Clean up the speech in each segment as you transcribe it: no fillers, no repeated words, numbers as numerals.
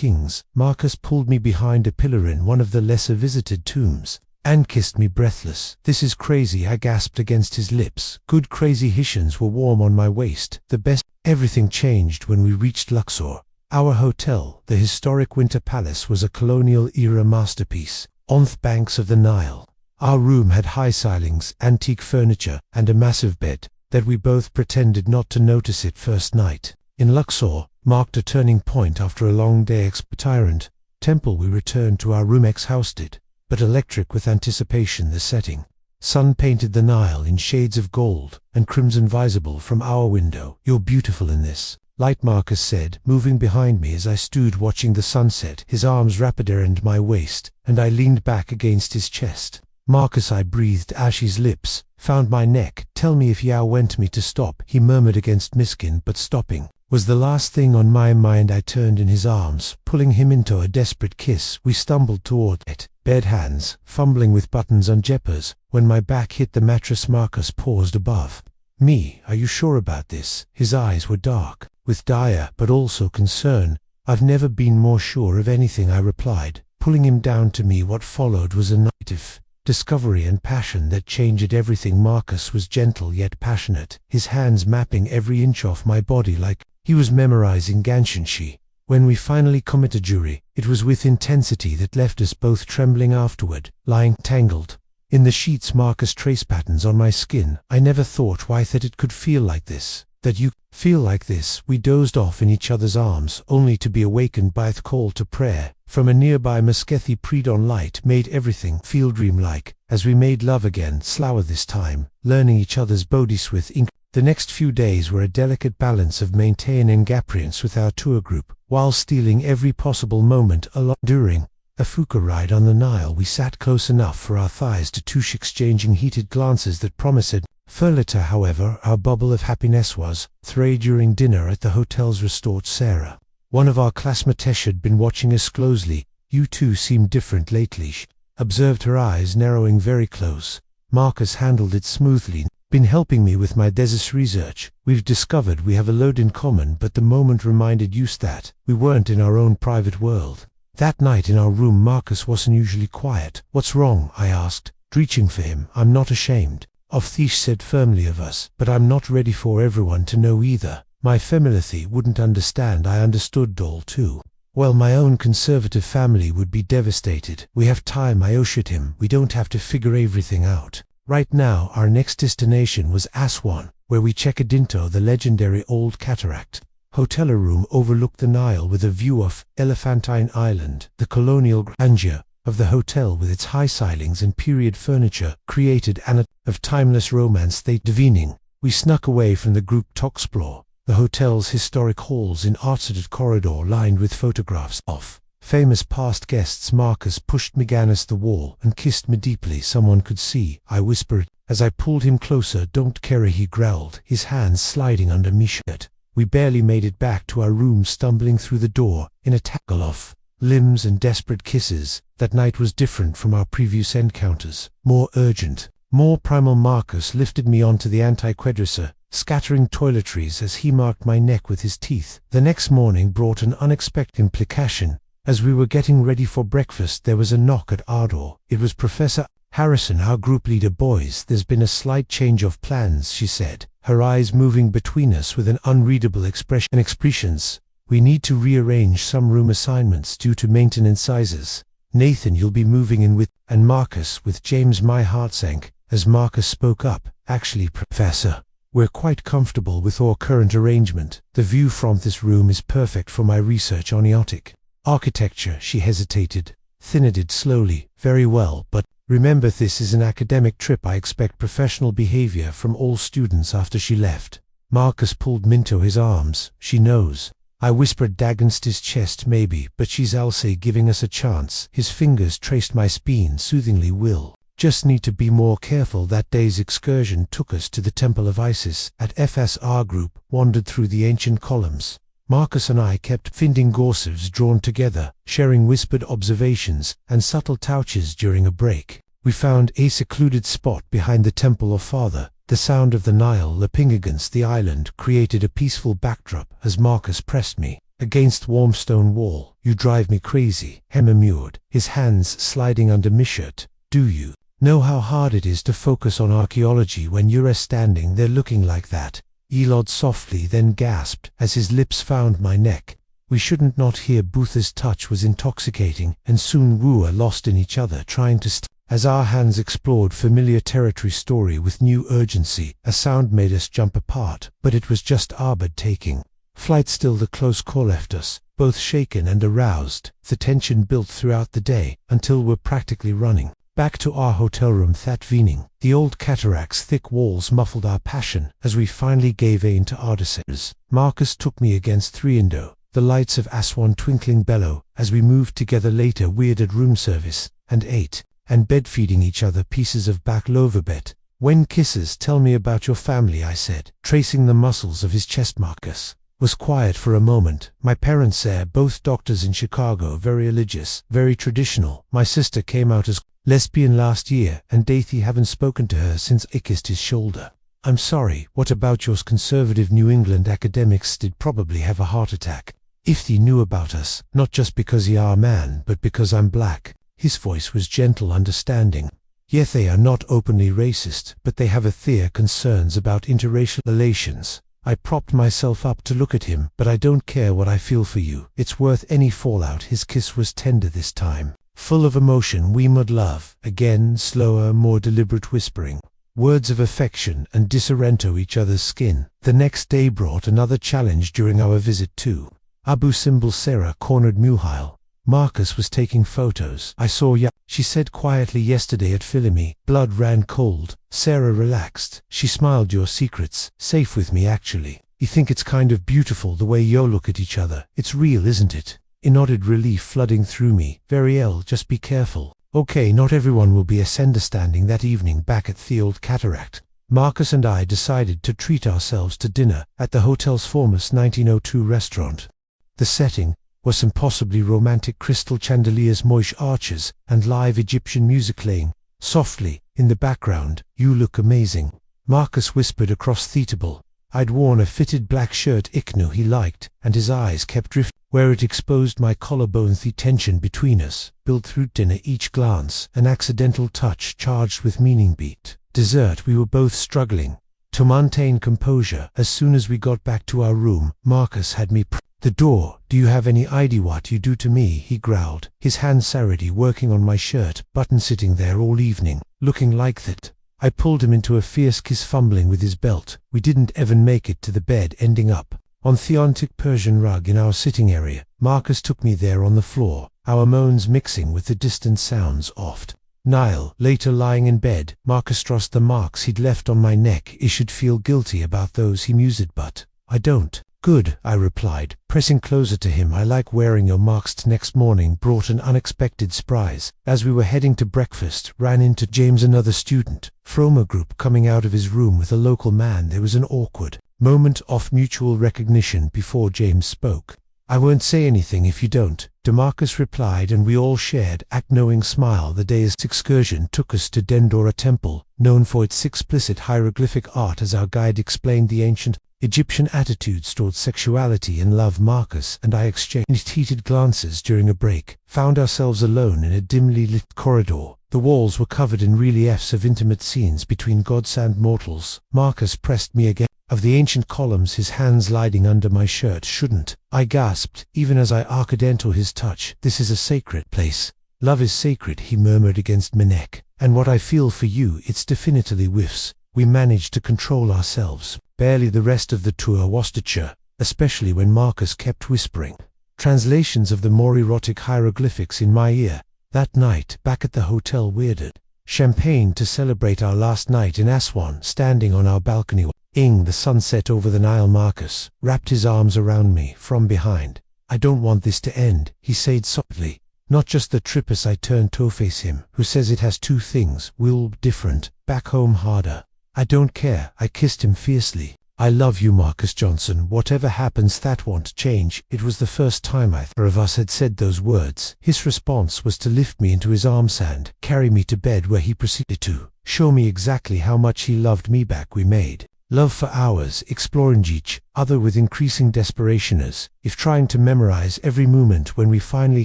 kings. Marcus pulled me behind a pillar in one of the lesser visited tombs and kissed me breathless. "This is crazy," I gasped against his lips. Good crazy Hessians were warm on my waist. The best. Everything changed when we reached Luxor. Our hotel, the historic Winter Palace, was a colonial-era masterpiece on the banks of the Nile. Our room had high ceilings, antique furniture, and a massive bed that we both pretended not to notice it first night. In Luxor marked a turning point after a long day. Tyrant temple we returned to our room house did, but electric with anticipation. The setting sun painted the Nile in shades of gold and crimson visible from our window. "You're beautiful in this light," Marcus said, moving behind me as I stood watching the sunset. His arms wrapped around my waist, and I leaned back against his chest. "Marcus," I breathed as his lips found my neck. "Tell me if you want me to stop," he murmured against miskin, but stopping was the last thing on my mind. I turned in his arms, pulling him into a desperate kiss. We stumbled toward it, bare hands fumbling with buttons on jeppers. When my back hit the mattress, Marcus paused above me. "Are you sure about this?" His eyes were dark with dire but also concern. "I've never been more sure of anything," I replied, pulling him down to me. What followed was a night of discovery and passion that changed everything. Marcus was gentle yet passionate, his hands mapping every inch of my body like he was memorizing Ganshinshi. When we finally committed jury, it was with intensity that left us both trembling afterward, lying tangled in the sheets. Marcus traced patterns on my skin. "I never thought why that it could feel like this, that you feel like this." We dozed off in each other's arms, only to be awakened by the call to prayer from a nearby mosque. Pre-dawn light made everything feel dreamlike as we made love again, slower this time, learning each other's bodies with ink. The next few days were a delicate balance of maintaining appearance with our tour group while stealing every possible moment along. During a Fuka ride on the Nile, we sat close enough for our thighs to touch, exchanging heated glances that promised. For later, however, our bubble of happiness was thread during dinner at the hotel's restored Sarah. One of our classmates had been watching us closely. "You two seem different lately," she observed, her eyes narrowing very close. Marcus handled it smoothly. "Been helping me with my thesis research. We've discovered we have a lot in common, but the moment reminded us that we weren't in our own private world." That night in our room, Marcus wasn't usually quiet. "What's wrong?" I asked, reaching for him. "I'm not ashamed of Thish said firmly of us, but I'm not ready for everyone to know either. My family wouldn't understand." I understood all too well. My own conservative family would be devastated. "We have time," I assured him. "We don't have to figure everything out right now." Our next destination was Aswan, where we checked into the legendary Old Cataract hotel. A room overlooked the Nile with a view of Elephantine Island. The colonial grandeur of the hotel, with its high ceilings and period furniture, created an atmosphere of timeless romance. Divining, we snuck away from the group to explore the hotel's historic halls in arched corridor lined with photographs of famous past guests. Marcus pushed me against the wall and kissed me deeply. "Someone could see," I whispered as I pulled him closer. "Don't carry," he growled, his hands sliding under my shirt. We barely made it back to our room, stumbling through the door in a tangle of limbs and desperate kisses. That night was different from our previous encounters, more urgent, more primal. Marcus lifted me onto the anti-quadrissa, scattering toiletries as he marked my neck with his teeth. The next morning brought an unexpected implication. As we were getting ready for breakfast, there was a knock at our door. It was Professor Harrison, our group leader. "Boys, there's been a slight change of plans," she said, her eyes moving between us with an unreadable expressions. "We need to rearrange some room assignments due to maintenance sizes. Nathan, you'll be moving in with," and Marcus with James. My heart sank as Marcus spoke up. "Actually, Professor, we're quite comfortable with our current arrangement. The view from this room is perfect for my research on Eotic architecture." She hesitated, then added slowly, "Very well, but remember, this is an academic trip. I expect professional behavior from all students." After she left, Marcus pulled me into his arms. "She knows," I whispered against his chest. "Maybe, but she's also giving us a chance." His fingers traced my spine soothingly. "We'll just need to be more careful." That day's excursion took us to the Temple of Isis. At FS, our group wandered through the ancient columns. Marcus and I kept finding gossips drawn together, sharing whispered observations and subtle touches. During a break, we found a secluded spot behind the Temple of Father. The sound of the Nile lapping against the island created a peaceful backdrop as Marcus pressed me against warm stone wall. You drive me crazy, Hema mewed, his hands sliding under my shirt. Do you know how hard it is to focus on archaeology when you're standing there looking like that? Elod softly then gasped as his lips found my neck. We shouldn't not hear. Butha's touch was intoxicating, and soon we were lost in each other, trying to as our hands explored familiar territory story with new urgency. A sound made us jump apart, but it was just our bed taking flight. Still the close call left us, both shaken and aroused. The tension built throughout the day, until we're practically running back to our hotel room that evening. The old cataract's thick walls muffled our passion as we finally gave in to our desires. Marcus took me against 3-indo, the lights of Aswan twinkling bellow, as we moved together later weirded room service, and ate, and bed feeding each other pieces of baklava bet. When kisses, tell me about your family, I said, tracing the muscles of his chest. Marcus was quiet for a moment. My parents are both doctors in Chicago, very religious, very traditional. My sister came out as lesbian last year, and Dathy haven't spoken to her since I kissed his shoulder. I'm sorry, what about yours? Conservative New England academics did probably have a heart attack. If he knew about us, not just because he are a man, but because I'm black. His voice was gentle, understanding. Yet they are not openly racist, but they have their concerns about interracial relations. I propped myself up to look at him. But I don't care what I feel for you. It's worth any fallout. His kiss was tender this time, full of emotion. We mud love. Again, slower, more deliberate whispering. Words of affection and disarento each other's skin. The next day brought another challenge during our visit to Abu Simbel. Sarah cornered Muhail. Marcus was taking photos. I saw ya, she said quietly, yesterday at Philimy. Blood ran cold. Sarah relaxed. She smiled. Your secrets, safe with me actually. You think it's kind of beautiful the way you look at each other. It's real, isn't it? I nodded, relief flooding through me. Very ill, just be careful. Okay, not everyone will be understanding. That evening back at the old cataract, Marcus and I decided to treat ourselves to dinner at the hotel's famous 1902 restaurant. The setting was some possibly romantic crystal chandeliers, moorish arches, and live Egyptian music playing softly in the background. You look amazing, Marcus whispered across the table. I'd worn a fitted black shirt I knew he liked, and his eyes kept drifting where it exposed my collarbone. The tension between us built through dinner, each glance an accidental touch charged with meaning. Beat dessert, we were both struggling to maintain composure. As soon as we got back to our room, Marcus had me the door. Do you have any idea what you do to me? He growled, his hand already working on my shirt button, sitting there all evening, looking like that. I pulled him into a fierce kiss, fumbling with his belt. We didn't even make it to the bed, ending up on the antique Persian rug in our sitting area. Marcus took me there on the floor, our moans mixing with the distant sounds oft. Nile, later lying in bed, Marcus traced the marks he'd left on my neck. I should feel guilty about those, he mused, but I don't. Good, I replied, pressing closer to him. I like wearing your marks. Next morning brought an unexpected surprise. As we were heading to breakfast, ran into James, another student from a group, coming out of his room with a local man. There was an awkward moment of mutual recognition before James spoke. I won't say anything if you don't, DeMarcus replied, and we all shared a knowing smile. The day's excursion took us to Dendora Temple, known for its explicit hieroglyphic art. As our guide explained the ancient Egyptian attitudes toward sexuality and love, Marcus and I exchanged heated glances. During a break, found ourselves alone in a dimly lit corridor. The walls were covered in reliefs of intimate scenes between gods and mortals. Marcus pressed me again of the ancient columns, his hands sliding under my shirt. Shouldn't, I gasped, even as I arced into his touch. This is a sacred place. Love is sacred, he murmured against my neck. And what I feel for you, it's definitely whiffs. We managed to control ourselves. Barely. The rest of the tour was torture, especially when Marcus kept whispering translations of the more erotic hieroglyphics in my ear. That night, back at the hotel, weirded champagne to celebrate our last night in Aswan. Standing on our balcony, watching the sunset over the Nile, Marcus wrapped his arms around me from behind. I don't want this to end, he said softly. Not just the trip. As I turned to face him, who says it has two things, we'll be different, back home harder. I don't care, I kissed him fiercely. I love you, Marcus Johnson. Whatever happens, that won't change. It was the first time either of us had said those words. His response was to lift me into his arms and carry me to bed, where he proceeded to show me exactly how much he loved me back. We made love for hours, exploring each other with increasing desperation as if trying to memorize every moment. When we finally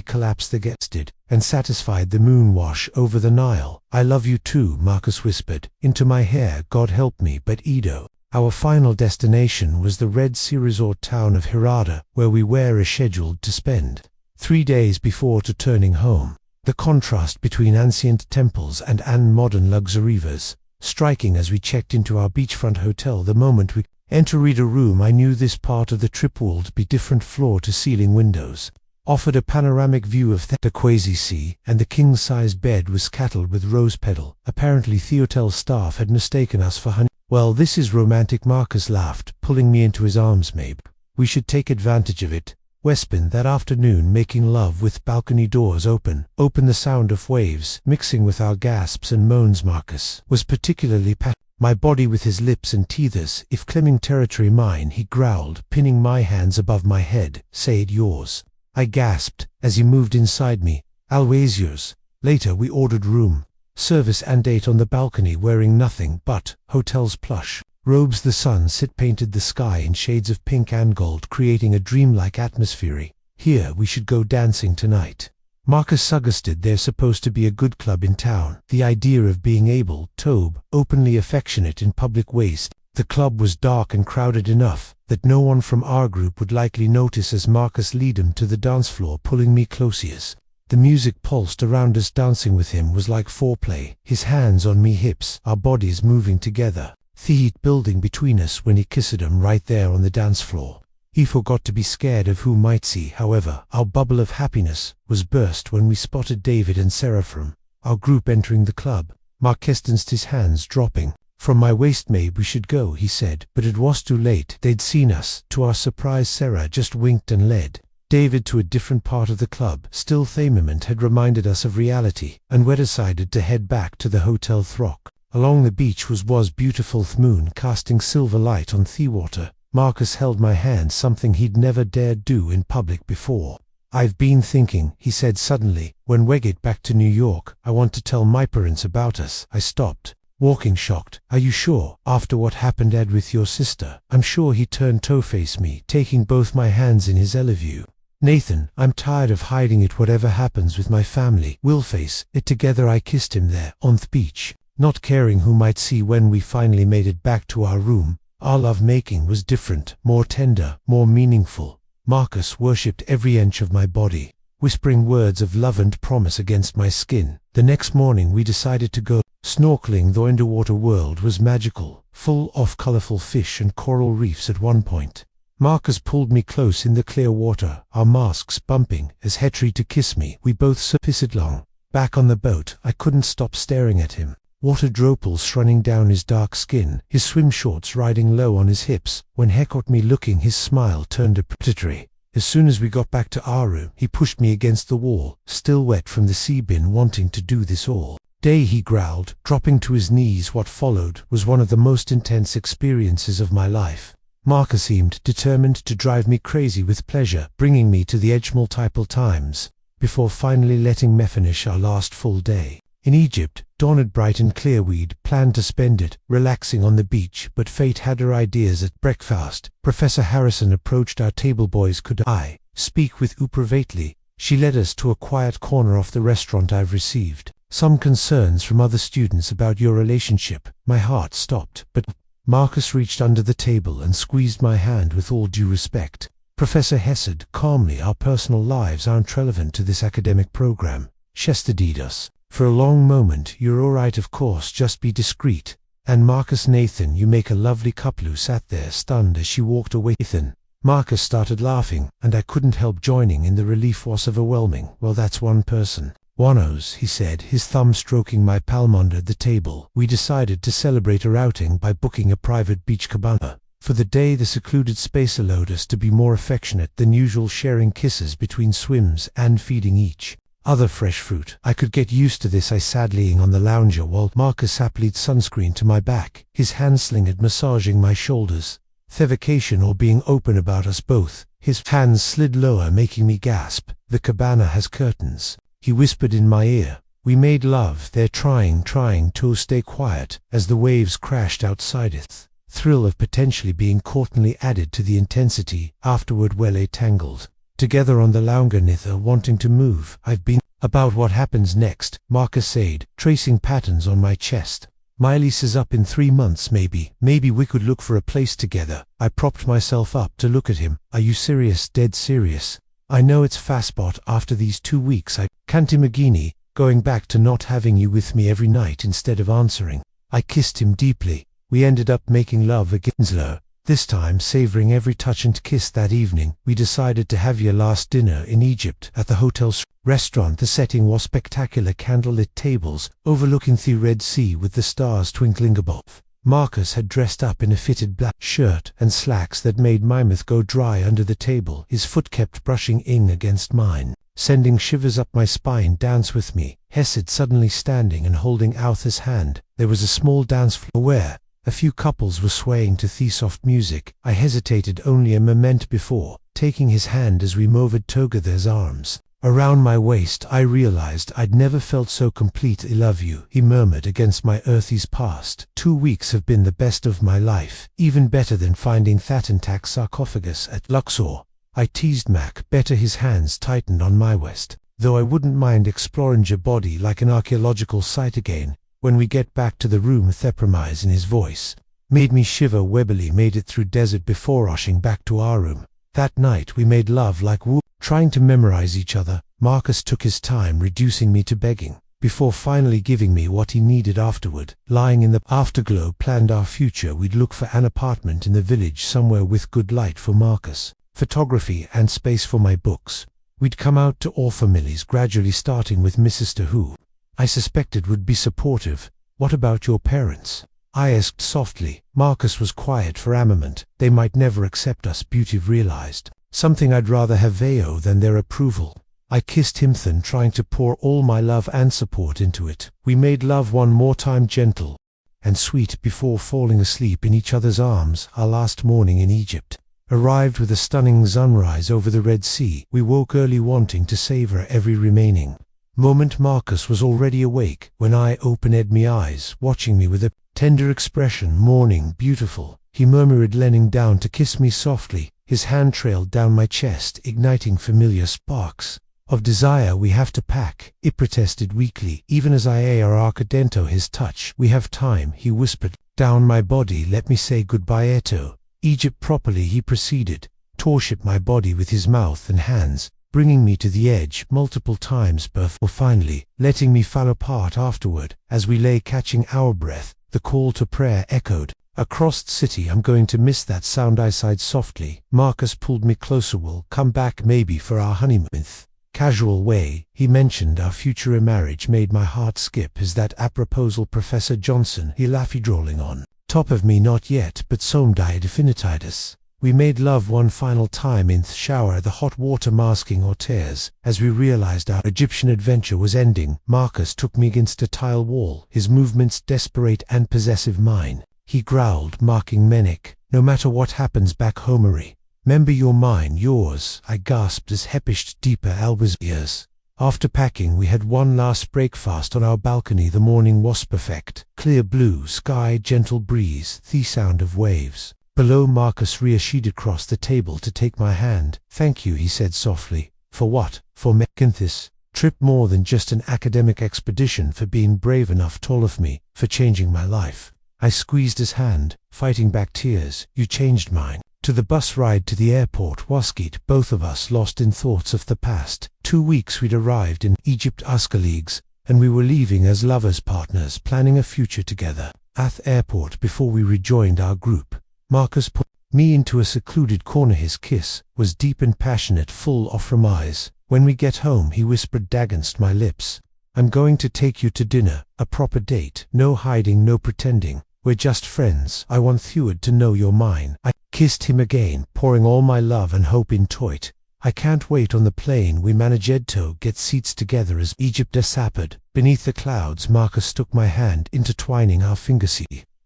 collapsed the guested and satisfied the moon wash over the Nile. I love you too, Marcus whispered into my hair. God help me, but Edo. Our final destination was the Red Sea resort town of Hirata, where we were scheduled to spend 3 days before returning home. The contrast between ancient temples and modern luxury was striking as we checked into our beachfront hotel. The moment we entered a room, I knew this part of the trip would be different. Floor-to-ceiling windows offered a panoramic view of the Quasi Sea, and the king-size bed was cattled with rose petal. Apparently the hotel staff had mistaken us for honey. Well, this is romantic, Marcus laughed, pulling me into his arms. Maybe we should take advantage of it. We spent that afternoon making love with balcony doors open. The sound of waves mixing with our gasps and moans. Marcus was particularly patting my body with his lips and teeth as if claiming territory mine. He growled, pinning my hands above my head. Say it yours, I gasped as he moved inside me. Always yours. Later we ordered room service and ate on the balcony, wearing nothing but hotel's plush robes. The sunset painted the sky in shades of pink and gold, creating a dreamlike atmosphere. Here, we should go dancing tonight, Marcus suggested. There's supposed to be a good club in town. The idea of being able to openly affectionate in public waste. The club was dark and crowded enough that no one from our group would likely notice as Marcus led him to the dance floor, pulling me closer. The music pulsed around us. Dancing with him was like foreplay. His hands on me hips, our bodies moving together. The heat building between us when he kissed him right there on the dance floor. He forgot to be scared of who might see. However, our bubble of happiness was burst when we spotted David and Sarah from our group entering the club. Marcus danced, his hands dropping from my waist. Maybe we should go, he said, but it was too late. They'd seen us. To our surprise, Sarah just winked and led David to a different part of the club. Still, the moment had reminded us of reality, and we decided to head back to the hotel. Throck along the beach was beautiful. The moon casting silver light on the water. Marcus held my hand, something he'd never dared do in public before. I've been thinking, he said suddenly, when we get back to New York, I want to tell my parents about us. I stopped, walking, shocked. Are you sure? After what happened Ed with your sister? I'm sure. He turned to face me, taking both my hands in his view. Nathan, I'm tired of hiding it. Whatever happens with my family, we'll face it together. I kissed him there, on the beach, not caring who might see. When we finally made it back to our room, our love-making was different, more tender, more meaningful. Marcus worshipped every inch of my body, whispering words of love and promise against my skin. The next morning we decided to go snorkeling. The underwater world was magical, full of colorful fish and coral reefs. At one point, Marcus pulled me close in the clear water, our masks bumping as he tried to kiss me. We both surfaced long. Back on the boat, I couldn't stop staring at him. Water droplets running down his dark skin, his swim shorts riding low on his hips. When he caught me looking, his smile turned predatory. As soon as we got back to our room, he pushed me against the wall, still wet from the sea bin, wanting to do this all day, he growled, dropping to his knees. What followed was one of the most intense experiences of my life. Marcus seemed determined to drive me crazy with pleasure, bringing me to the edge multiple times, before finally letting me finish our last full day. In Egypt, dawned bright and clear. We'd planned to spend it relaxing on the beach, but fate had her ideas. At breakfast, Professor Harrison approached our table. Boys, could I speak with you privately? She led us to a quiet corner of the restaurant. I've received some concerns from other students about your relationship. My heart stopped, but Marcus reached under the table and squeezed my hand. With all due respect, Professor Hesed, calmly, our personal lives aren't relevant to this academic program. Chesterdeed us. For a long moment. You're alright, of course, just be discreet. And Marcus, Nathan, you make a lovely couple. Who sat there stunned as she walked away. Nathan. Marcus started laughing, and I couldn't help joining in. The relief was overwhelming. Well, that's one person. Wanos, he said, his thumb stroking my palm under the table. We decided to celebrate our outing by booking a private beach cabana. For the day, the secluded space allowed us to be more affectionate than usual, sharing kisses between swims and feeding each other fresh fruit. I could get used to this. I sat laying on the lounger while Marcus applied sunscreen to my back, his hand slinged massaging my shoulders. The vacation or being open about us both. His hands slid lower, making me gasp. The cabana has curtains, he whispered in my ear. We made love there, trying to stay quiet as the waves crashed outside it. thrill of potentially being caught added to the intensity. Afterward we tangled together on the lounge, neither wanting to move. I've been about what happens next, Marcus said, tracing patterns on my chest. My lease is up in 3 months, maybe we could look for a place together. I propped myself up to look at him. Are you serious? Dead serious. I know it's fastspot after these 2 weeks. I can't imagine going back to not having you with me every night instead of answering. I kissed him deeply. We ended up making love again slow, this time savoring every touch and kiss. That evening, we decided to have your last dinner in Egypt at the hotel's restaurant. The setting was spectacular, candlelit tables overlooking the Red Sea with the stars twinkling above. Marcus had dressed up in a fitted black shirt and slacks that made my mouth go dry under the table. His foot kept brushing against mine, sending shivers up my spine. Dance with me, he said, suddenly standing and holding out his hand. There was a small dance floor where a few couples were swaying to the soft music. I hesitated only a moment before taking his hand as we moved together's arms around my waist. I realized I'd never felt so completely. Love you, he murmured against my earthy's past 2 weeks have been the best of my life, even better than finding that intact sarcophagus at Luxor. I teased Mac. Better. His hands tightened on my waist. Though I wouldn't mind exploring your body like an archaeological site again when we get back to the room. The promise in his voice made me shiver. Webbily made it through desert before rushing back to our room. That night we made love like woo, trying to memorize each other. Marcus took his time, reducing me to begging, before finally giving me what he needed. Afterward, lying in the afterglow, planned our future. We'd look for an apartment in the village somewhere with good light for Marcus, photography, and space for my books. We'd come out to all families, gradually starting with Mrs. Sister, who I suspected would be supportive. What about your parents? I asked softly. Marcus was quiet for a moment. They might never accept us, Beauty realized. Something I'd rather have VO than their approval. I kissed him thin, trying to pour all my love and support into it. We made love one more time, gentle and sweet, before falling asleep in each other's arms. Our last morning in Egypt arrived with a stunning sunrise over the Red Sea. We woke early, wanting to savor every remaining moment. Marcus was already awake when I opened my eyes, watching me with a tender expression. Morning, beautiful, he murmured, leaning down to kiss me softly. His hand trailed down my chest, igniting familiar sparks of desire. We have to pack, he protested weakly, even as I arcadento his touch. We have time, he whispered down my body. Let me say goodbye, Eto. Egypt properly, he proceeded, tortured my body with his mouth and hands, bringing me to the edge multiple times before finally letting me fall apart. Afterward, as we lay catching our breath, the call to prayer echoed across the city. I'm going to miss that sound, I sighed softly. Marcus pulled me closer. We'll come back maybe for our honeymoon. Casual way he mentioned our future marriage made my heart skip. Is that apropos, Professor Johnson? He laughed, drawling on top of me. Not yet, but some died definititis. We made love one final time in the shower, the hot water masking our tears. As we realized our Egyptian adventure was ending, Marcus took me against a tile wall, his movements desperate and possessive. Mine, he growled, marking Menik. No matter what happens back homery, remember you're mine, yours, I gasped as he pushed deeper Alba's ears. After packing, we had one last breakfast on our balcony. The morning was perfect. Clear blue sky, gentle breeze, the sound of waves below. Marcus reached across the table to take my hand. Thank you, he said softly. For what? For making this trip more than just an academic expedition, for being brave enough to of me, for changing my life. I squeezed his hand, fighting back tears. You changed mine. To the bus ride to the airport, Waskit, both of us lost in thoughts of the past 2 weeks. We'd arrived in Egypt as colleagues, and we were leaving as lovers, partners, planning a future together. At the airport, before we rejoined our group, Marcus put me into a secluded corner. His kiss was deep and passionate, full of promise. When we get home, he whispered against my lips, I'm going to take you to dinner, a proper date. No hiding, no pretending. We're just friends. I want Theward to know you're mine. I kissed him again, pouring all my love and hope into it. I can't wait. On the plane, we managed to get seats together as Egypt disappeared beneath the clouds. Marcus took my hand, intertwining our fingers.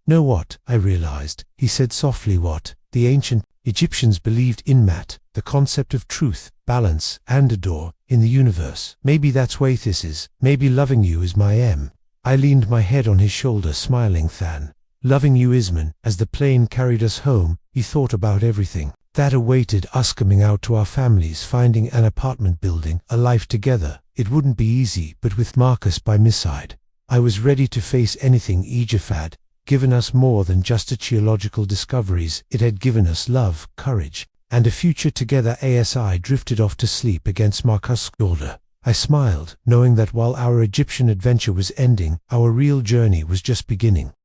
Know what I realized, he said softly. What? The ancient Egyptians believed in the concept of truth, balance, and adore in the universe. Maybe that's way this is. Maybe loving you is my aim. I leaned my head on his shoulder, smiling than Loving you, Isman. As the plane carried us home, he thought about everything that awaited us coming out to our families, finding an apartment building, a life together. It wouldn't be easy, but with Marcus by my side, I was ready to face anything. Egypt had given us more than just archaeological discoveries. It had given us love, courage, and a future together. As I drifted off to sleep against Marcus' shoulder, I smiled, knowing that while our Egyptian adventure was ending, our real journey was just beginning.